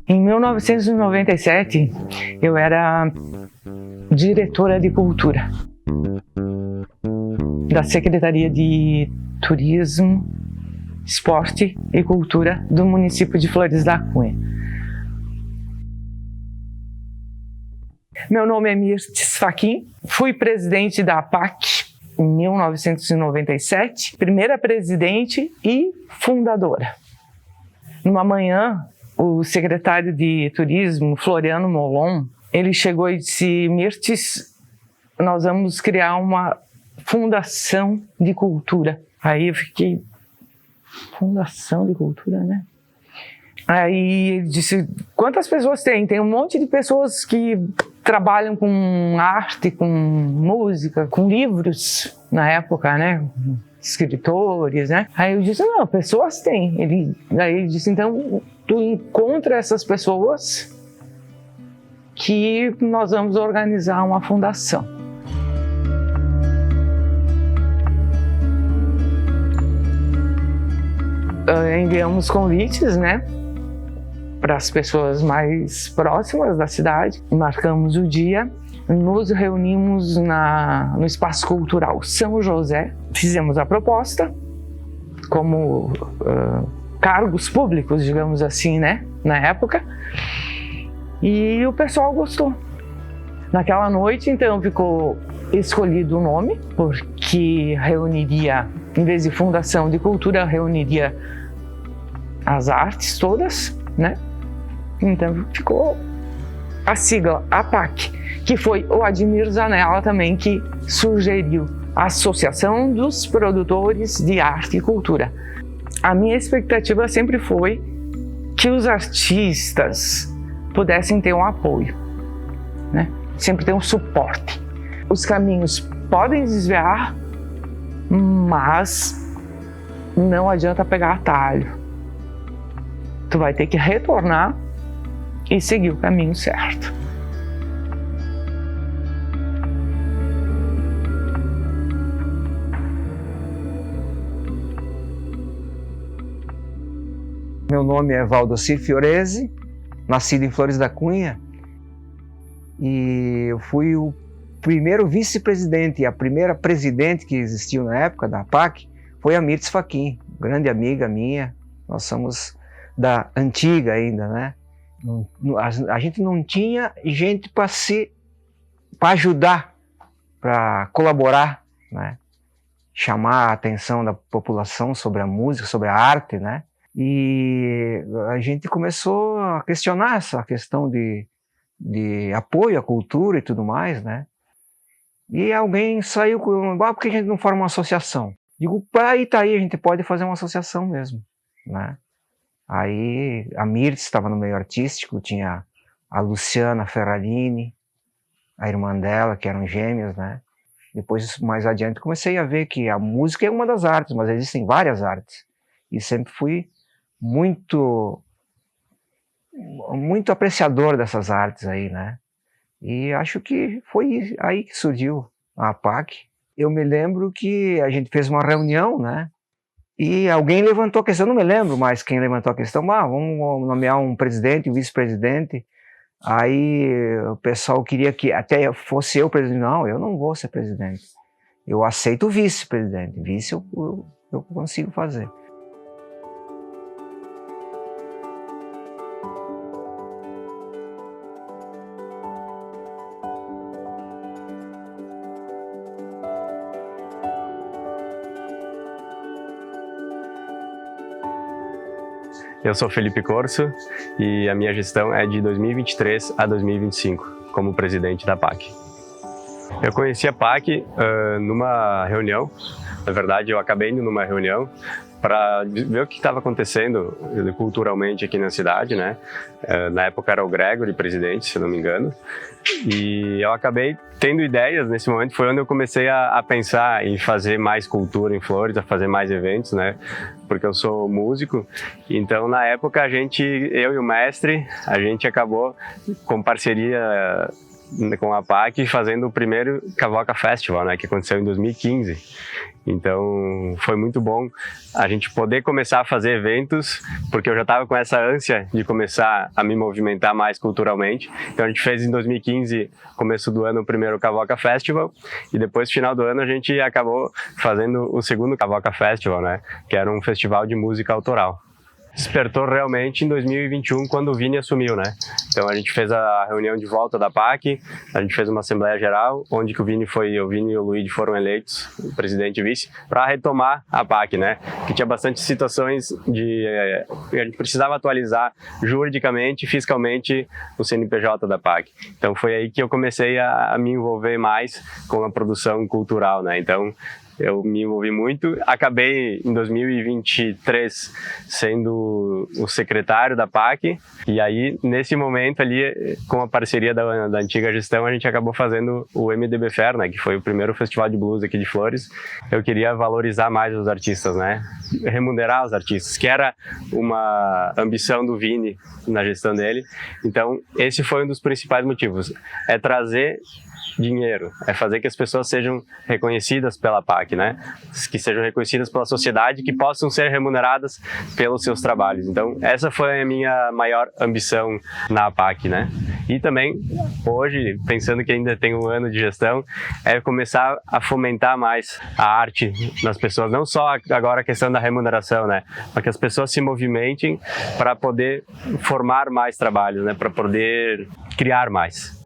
Em 1997, eu era diretora de cultura da Secretaria de Turismo, Esporte e Cultura do município de Flores da Cunha. Meu nome é Mirtes Fachin, fui presidente da APAC em 1997, primeira presidente e fundadora. Numa manhã, o secretário de Turismo, Floriano Molon, ele chegou e disse: Mirtes, nós vamos criar uma fundação de cultura. Aí eu fiquei, fundação de cultura, né? Aí ele disse: quantas pessoas tem? Tem um monte de pessoas que trabalham com arte, com música, com livros, na época, né? Escritores, né? Aí eu disse: não, pessoas tem. Aí ele disse: então, tu encontra essas pessoas que nós vamos organizar uma fundação. Enviamos convites, né, para as pessoas mais próximas da cidade, marcamos o dia, nos reunimos no Espaço Cultural São José, fizemos a proposta como cargos públicos, digamos assim, né, na época, e o pessoal gostou. Naquela noite, então, ficou escolhido o nome, porque reuniria, em vez de Fundação de Cultura, reuniria as artes todas, né? Então ficou a sigla APAC, que foi o Admir Zanella também que sugeriu, a Associação dos Produtores de Arte e Cultura. A minha expectativa sempre foi que os artistas pudessem ter um apoio, né? Sempre ter um suporte. Os caminhos podem desviar, mas não adianta pegar atalho. Tu vai ter que retornar e seguir o caminho certo. Meu nome é Valdocir Fiorese, nascido em Flores da Cunha, e eu fui o primeiro vice-presidente, e a primeira presidente que existiu na época da APAC foi a Mirtes Fachin, grande amiga minha. Nós somos da antiga ainda, né? A gente não tinha gente para ajudar, para colaborar, né? Chamar a atenção da população sobre a música, sobre a arte, né? E a gente começou a questionar essa questão de apoio à cultura e tudo mais, né? E alguém saiu com, por que a gente não forma uma associação? Digo, aí tá aí, a gente pode fazer uma associação mesmo, né? Aí a Mirtes estava no meio artístico, tinha a Luciana Ferrarini, a irmã dela, que eram gêmeas, né? Depois, mais adiante, comecei a ver que a música é uma das artes, mas existem várias artes. E sempre fui muito apreciador dessas artes aí, né? E acho que foi aí que surgiu a APAC. Eu me lembro que a gente fez uma reunião, né? E alguém levantou a questão, não me lembro mais quem levantou a questão, vamos nomear um presidente, um vice-presidente. Aí o pessoal queria que até fosse eu presidente. Não, eu não vou ser presidente. Eu aceito o vice-presidente. Vice eu consigo fazer. Eu sou Felipe Corso e a minha gestão é de 2023 a 2025 como presidente da APAC. Eu conheci a APAC numa reunião, na verdade eu acabei indo numa reunião para ver o que estava acontecendo culturalmente aqui na cidade, né? Na época era o Gregory presidente, se não me engano, e eu acabei tendo ideias nesse momento. Foi onde eu comecei a pensar em fazer mais cultura em Flores, a fazer mais eventos, né? Porque eu sou músico, então na época eu e o mestre, a gente acabou com parceria com a PAC fazendo o primeiro Cavoca Festival, né, que aconteceu em 2015. Então foi muito bom a gente poder começar a fazer eventos, porque eu já estava com essa ânsia de começar a me movimentar mais culturalmente. Então a gente fez em 2015, começo do ano, o primeiro Cavoca Festival, e depois, final do ano, a gente acabou fazendo o segundo Cavoca Festival, né, que era um festival de música autoral. Despertou realmente em 2021, quando o Vini assumiu, né? Então a gente fez a reunião de volta da PAC, a gente fez uma Assembleia Geral, onde que o Vini e o Luigi foram eleitos, o presidente e vice, para retomar a PAC, né? Que tinha bastante situações a gente precisava atualizar juridicamente e fiscalmente o CNPJ da PAC. Então foi aí que eu comecei a me envolver mais com a produção cultural, né? Então eu me envolvi muito, acabei em 2023 sendo o secretário da PAC, e aí nesse momento ali, com a parceria da antiga gestão, a gente acabou fazendo o MDB Fair, né, que foi o primeiro festival de blues aqui de Flores. Eu queria valorizar mais os artistas, né, remunerar os artistas, que era uma ambição do Vini na gestão dele. Então esse foi um dos principais motivos, é trazer dinheiro, é fazer que as pessoas sejam reconhecidas pela PAC, né? Que sejam reconhecidas pela sociedade, que possam ser remuneradas pelos seus trabalhos. Então, essa foi a minha maior ambição na PAC, né? E também, hoje, pensando que ainda tem um ano de gestão, é começar a fomentar mais a arte nas pessoas, não só agora a questão da remuneração, né? Mas que as pessoas se movimentem para poder formar mais trabalhos, né? Para poder criar mais.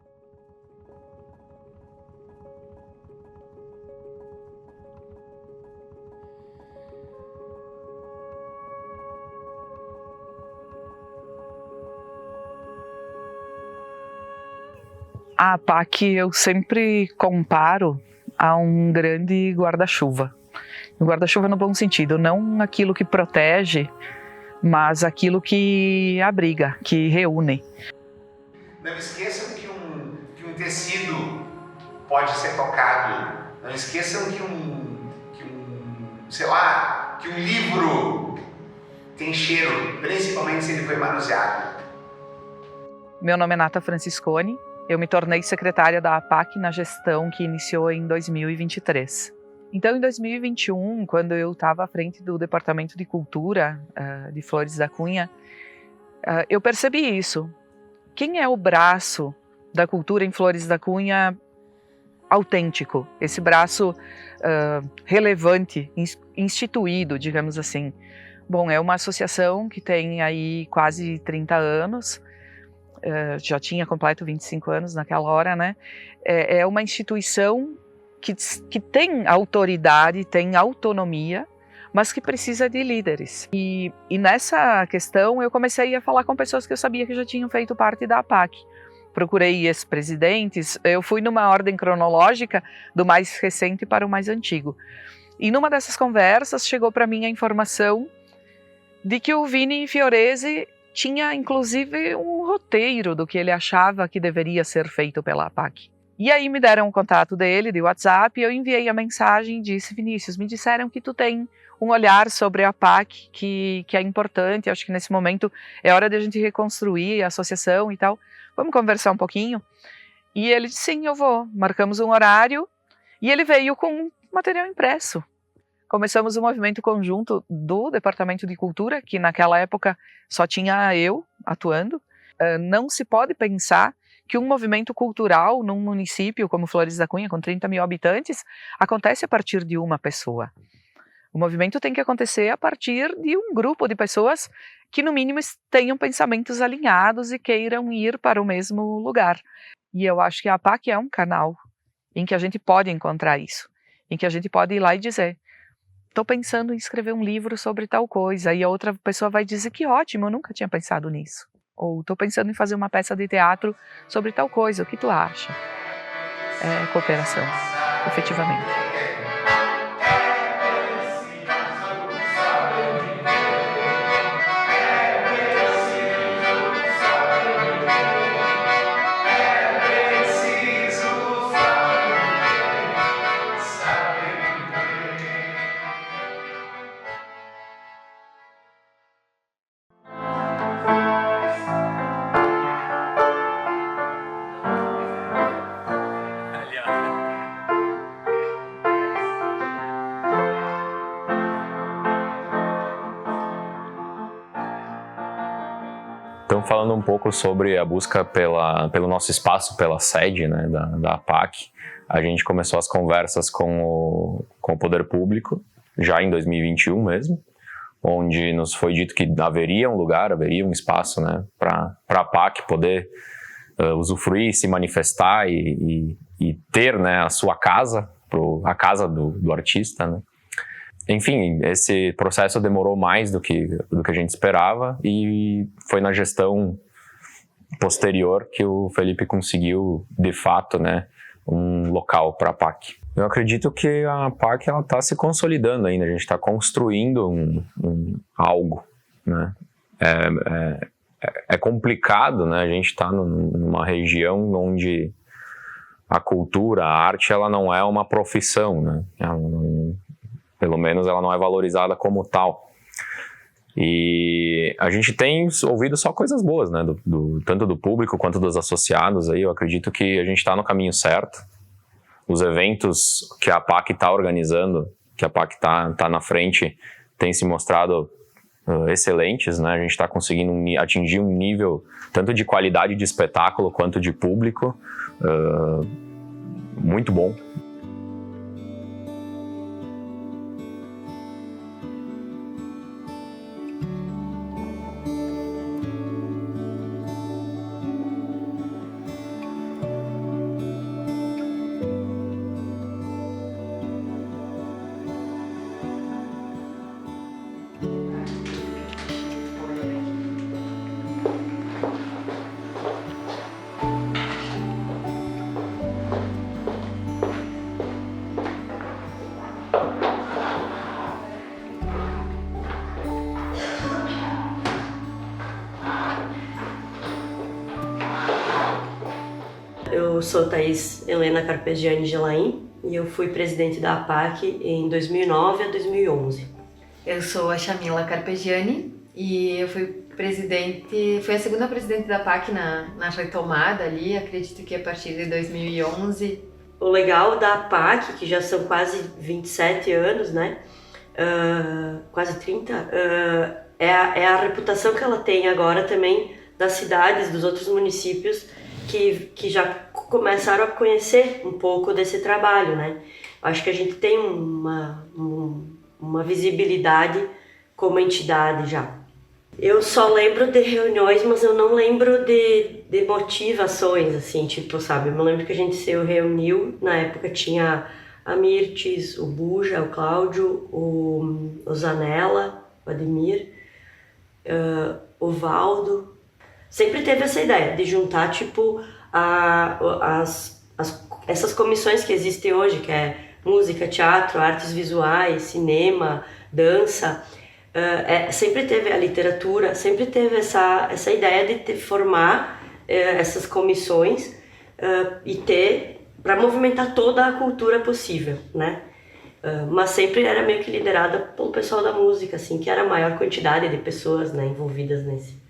A PAC eu sempre comparo a um grande guarda-chuva. Um guarda-chuva no bom sentido, não aquilo que protege, mas aquilo que abriga, que reúne. Não esqueçam que um tecido pode ser tocado. Não esqueçam que um livro tem cheiro, principalmente se ele foi manuseado. Meu nome é Nata Franciscone. Eu me tornei secretária da APAC na gestão que iniciou em 2023. Então, em 2021, quando eu estava à frente do Departamento de Cultura de Flores da Cunha, eu percebi isso. Quem é o braço da cultura em Flores da Cunha autêntico? Esse braço relevante, instituído, digamos assim. Bom, é uma associação que tem aí quase 30 anos, já tinha completo 25 anos naquela hora, né? É uma instituição que tem autoridade, tem autonomia, mas que precisa de líderes. E nessa questão eu comecei a falar com pessoas que eu sabia que já tinham feito parte da APAC. Procurei ex-presidentes, eu fui numa ordem cronológica do mais recente para o mais antigo. E numa dessas conversas chegou para mim a informação de que o Vini Fiorese tinha inclusive um roteiro do que ele achava que deveria ser feito pela APAC. E aí me deram o contato dele, de WhatsApp, e eu enviei a mensagem e disse: Vinícius, me disseram que tu tem um olhar sobre a APAC que é importante, acho que nesse momento é hora de a gente reconstruir a associação e tal, vamos conversar um pouquinho? E ele disse: sim, eu vou. Marcamos um horário e ele veio com material impresso. Começamos um movimento conjunto do Departamento de Cultura, que naquela época só tinha eu atuando. Não se pode pensar que um movimento cultural num município como Flores da Cunha, com 30 mil habitantes, acontece a partir de uma pessoa. O movimento tem que acontecer a partir de um grupo de pessoas que, no mínimo, tenham pensamentos alinhados e queiram ir para o mesmo lugar. E eu acho que a APAC é um canal em que a gente pode encontrar isso, em que a gente pode ir lá e dizer: estou pensando em escrever um livro sobre tal coisa, e a outra pessoa vai dizer: que ótimo, eu nunca tinha pensado nisso. Ou estou pensando em fazer uma peça de teatro sobre tal coisa, o que tu acha? É cooperação, efetivamente. Então, falando um pouco sobre a busca pelo nosso espaço, pela sede, né, da APAC, a gente começou as conversas com o poder público, já em 2021 mesmo, onde nos foi dito que haveria um lugar, haveria um espaço, né, para a APAC poder usufruir, se manifestar e ter, né, a sua casa, a casa do artista, né. Enfim, esse processo demorou mais do que a gente esperava e foi na gestão posterior que o Felipe conseguiu, de fato, né, um local para a APAC. Eu acredito que a APAC está se consolidando ainda, a gente está construindo algo, né. É complicado, né, a gente está numa região onde a cultura, a arte, ela não é uma profissão, né, pelo menos ela não é valorizada como tal. E a gente tem ouvido só coisas boas, né? Tanto do público quanto dos associados. Aí eu acredito que a gente está no caminho certo. Os eventos que a APAC está organizando, que a APAC está na frente, têm se mostrado excelentes, né? A gente está conseguindo atingir um nível tanto de qualidade de espetáculo quanto de público muito bom. Eu sou Thaís Helena Carpegiani Gelain e eu fui presidente da APAC em 2009 a 2011. Eu sou a Chamila Carpegiani e eu fui a segunda presidente da APAC na retomada ali, acredito que a partir de 2011. O legal da APAC, que já são quase 27 anos, né? Quase 30, é a reputação que ela tem agora também das cidades, dos outros municípios que já começaram a conhecer um pouco desse trabalho, né? Acho que a gente tem uma visibilidade como entidade já. Eu só lembro de reuniões, mas eu não lembro de motivações, assim, tipo, sabe? Eu me lembro que a gente se reuniu, na época tinha a Mirtes, o Buja, o Cláudio, o Zanella, o Ademir, o Valdo. Sempre teve essa ideia de juntar, tipo, essas comissões que existem hoje, que é música, teatro, artes visuais, cinema, dança. Sempre teve a literatura, sempre teve essa ideia de formar essas comissões e ter, para movimentar toda a cultura possível, né? Mas sempre era meio que liderada pelo pessoal da música, assim, que era a maior quantidade de pessoas, né, envolvidas nesse.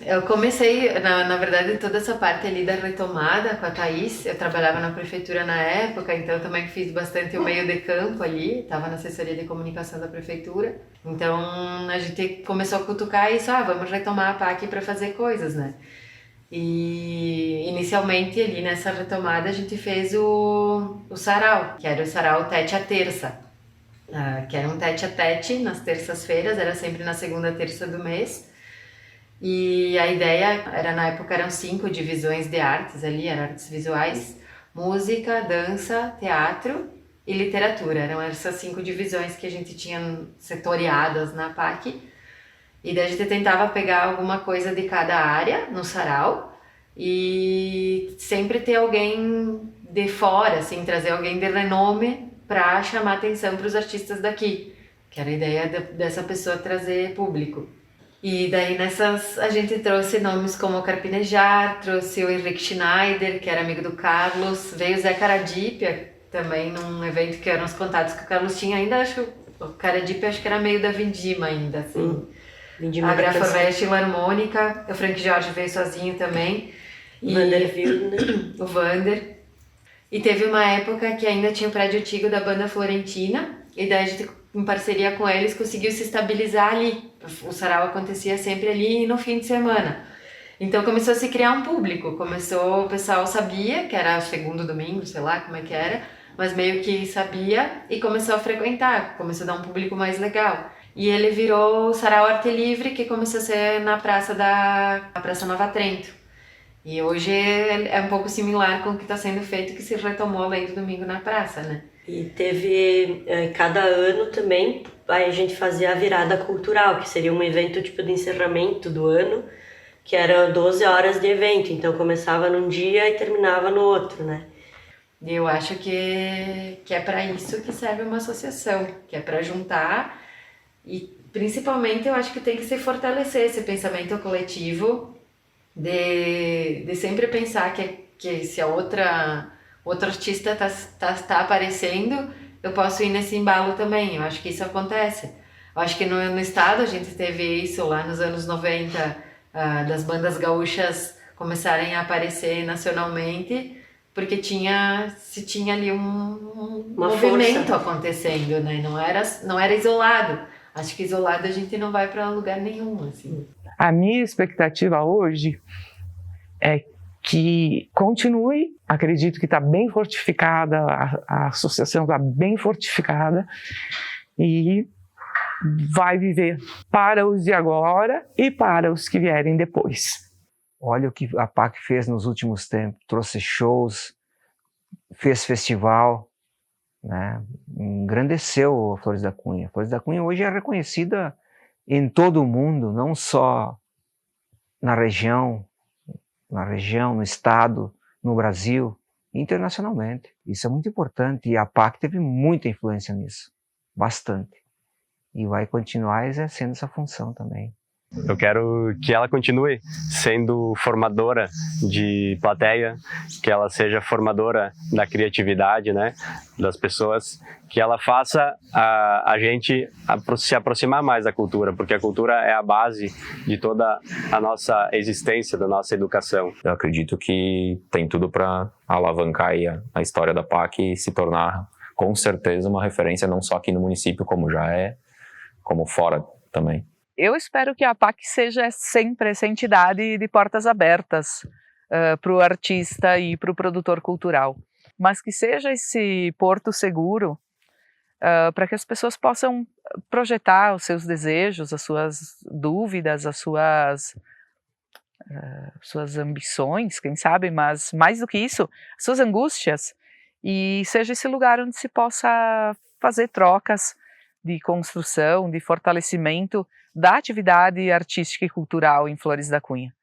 Eu comecei, na verdade, toda essa parte ali da retomada com a Thaís. Eu trabalhava na prefeitura na época, então eu também fiz bastante o meio de campo ali, estava na assessoria de comunicação da prefeitura. Então a gente começou a cutucar isso, vamos retomar a PAC para fazer coisas, né? E inicialmente ali nessa retomada a gente fez o sarau, que era o sarau tete a terça, que era um tete a tete nas terças-feiras, era sempre na segunda terça do mês. E a ideia era, na época, eram 5 divisões de artes ali, eram artes visuais, música, dança, teatro e literatura. Eram essas 5 divisões que a gente tinha setoriadas na PAC. E daí a gente tentava pegar alguma coisa de cada área no sarau e sempre ter alguém de fora, assim, trazer alguém de renome para chamar atenção para os artistas daqui, que era a ideia dessa pessoa trazer público. E daí a gente trouxe nomes como o Carpinejar, trouxe o Henrique Schneider, que era amigo do Carlos, veio o Zé Caradípia também num evento que eram os contatos que o Carlos tinha ainda, acho que o Caradípia acho que era meio da Vindima ainda, assim. A Graforvéia Filarmônica, o Frank Jorge veio sozinho também. O Vander. E teve uma época que ainda tinha o prédio antigo da banda Florentina, e daí a gente, em parceria com eles, conseguiu se estabilizar ali. O sarau acontecia sempre ali no fim de semana. Então começou a se criar um público, o pessoal sabia que era segundo domingo, sei lá como é que era, mas meio que sabia e começou a frequentar, começou a dar um público mais legal. E ele virou o Sarau Arte Livre, que começou a ser na Praça Nova Trento. E hoje é um pouco similar com o que está sendo feito, que se retomou além do domingo na praça, né? E teve, cada ano também, aí a gente fazia a virada cultural, que seria um evento tipo de encerramento do ano, que era 12 horas de evento, então começava num dia e terminava no outro, né? E eu acho que é para isso que serve uma associação, que é para juntar e principalmente eu acho que tem que se fortalecer esse pensamento coletivo de sempre pensar que se outro artista tá aparecendo, eu posso ir nesse embalo também. Eu acho que isso acontece. Eu acho que no estado a gente teve isso lá nos anos 90, das bandas gaúchas começarem a aparecer nacionalmente, porque se tinha ali um movimento força acontecendo, né? Não era isolado. Acho que isolado a gente não vai para lugar nenhum, assim. A minha expectativa hoje é que continue, acredito que está bem fortificada, a associação está bem fortificada e vai viver para os de agora e para os que vierem depois. Olha o que a PAC fez nos últimos tempos, trouxe shows, fez festival, né? Engrandeceu a Flores da Cunha. A Flores da Cunha hoje é reconhecida em todo o mundo, não só na região, no estado, no Brasil, internacionalmente. Isso é muito importante e a PAC teve muita influência nisso, bastante. E vai continuar exercendo essa função também. Eu quero que ela continue sendo formadora de plateia, que ela seja formadora da criatividade, né, das pessoas, que ela faça a gente se aproximar mais da cultura, porque a cultura é a base de toda a nossa existência, da nossa educação. Eu acredito que tem tudo para alavancar aí a história da PAC e se tornar, com certeza, uma referência não só aqui no município, como já é, como fora também. Eu espero que a PAC seja sempre essa entidade de portas abertas para o artista e para o produtor cultural, mas que seja esse porto seguro para que as pessoas possam projetar os seus desejos, as suas dúvidas, as suas ambições, quem sabe, mas mais do que isso, as suas angústias, e seja esse lugar onde se possa fazer trocas de construção, de fortalecimento da atividade artística e cultural em Flores da Cunha.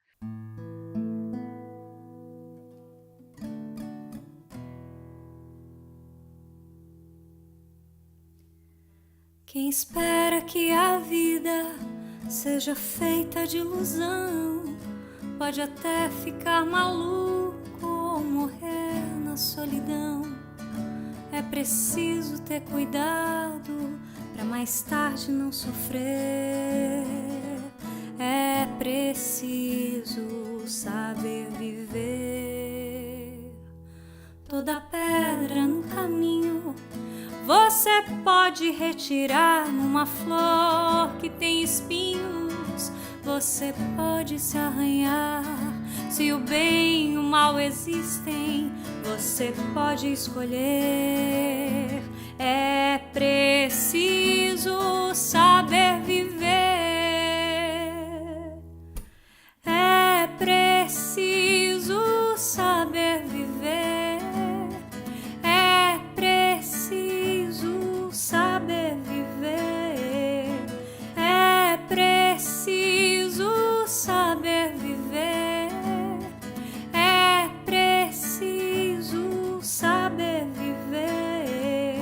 Quem espera que a vida seja feita de ilusão pode até ficar maluco ou morrer na solidão. É preciso ter cuidado pra mais tarde não sofrer. É preciso saber viver. Toda pedra no caminho você pode retirar numa flor que tem espinhos. Você pode se arranhar. Se o bem e o mal existem, você pode escolher. É preciso saber viver. É preciso saber viver. É preciso saber viver. É preciso saber viver. É preciso saber viver.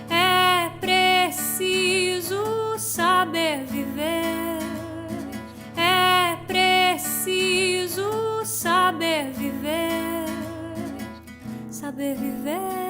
É preciso saber viver. É preciso saber viver. Saber viver.